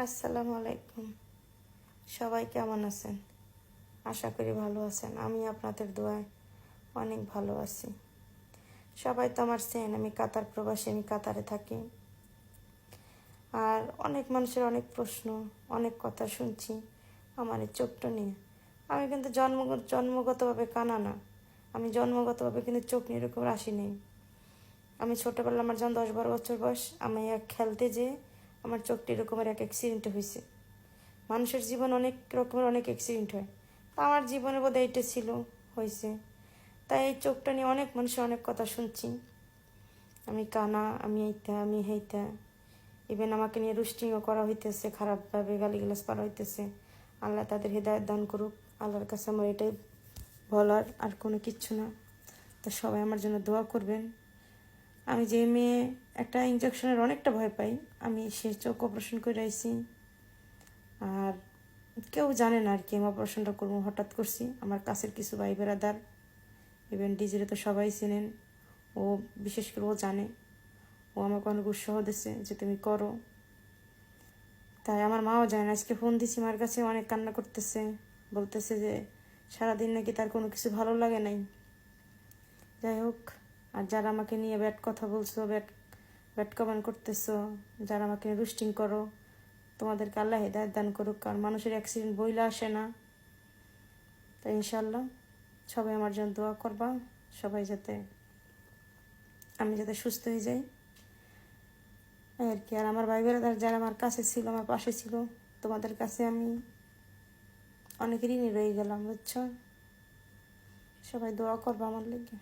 আসসালামু আলাইকুম। সবাই কেমন আছেন? আশা করি ভালো আছেন। আমি আপনাদের দোয়ায় অনেক ভালো আছি। সবাই তো আমার চেন, আমি কাতার প্রবাসী, আমি কাতারে থাকি। আর অনেক মানুষের অনেক প্রশ্ন, অনেক কথা শুনছি আমার এই চোখটা নিয়ে। আমি কিন্তু জন্মগতভাবে কানা না, আমি জন্মগতভাবে কিন্তু চোখ নিয়ে এরকম রাশি নেই। আমি ছোটোবেলা, আমার যখন 10-12 বছর বয়স, আমি এক খেলতে যেয়ে আমার চোখটি এরকমের এক অ্যাক্সিডেন্ট হয়েছে। মানুষের জীবন অনেক রকমের অনেক অ্যাক্সিডেন্ট হয়, তা আমার জীবনে বোধহয় এটা ছিল, হয়েছে। তাই এই চোখটা নিয়ে অনেক মানুষের অনেক কথা শুনছি, আমি কানা, আমি এইটা, আমি হেইটা। ইভেন আমাকে নিয়ে রুস্টিংও করা হইতেছে, খারাপভাবে গালিগালাজ করা হইতেছে। আল্লাহ তাদের হৃদায়ত দান করুক। আল্লাহর কাছে আমার এটাই বলার, আর কোনো কিচ্ছু না। তো সবাই আমার জন্য দোয়া করবেন। আমি যে মেয়ে একটা ইনজেকশনের অনেকটা ভয় পাই, আমি সে চোখ অপারেশন করে আইছি। আর কেউ জানে না আর কি আমি অপারেশনটা করবো, হঠাৎ করছি। আমার কাছের কিছু ভাই বেড়াদার, ইভেন ডিজিরে তো সবাই চেনেন, ও বিশেষ করে ও জানে, ও আমাকে অনেক উৎসাহ দিচ্ছে যে তুমি করো। তাই আমার মাও জানে। আজকে ফোন দিছি মার কাছে, অনেক কান্না করতেছে, বলতেছে যে সারাদিন নাকি তার কোনো কিছু ভালো লাগে নাই। যাই হোক, আর যারা আমাকে নিয়ে ব্যাড কথা বলছো, ব্যাড কমেন্ট করতেছো, যারা আমাকে নিয়ে রুস্টিং করো, তোমাদেরকে আল্লাহ হিদায়াত দান করুক। কারণ মানুষের অ্যাক্সিডেন্ট বইলা আসে না। তাই ইনশাল্লাহ সবাই আমার জন্য দোয়া করবা, সবাই যাতে আমি যাতে সুস্থ হয়ে যাই আর কি। আর আমার ভাই বোনেরা যারা আমার কাছে ছিল, আমার পাশে ছিল, তোমাদের কাছে আমি অনেক ঋণী রয়ে গেলাম, বুঝছো? সবাই দোয়া করবা আমার লেগে।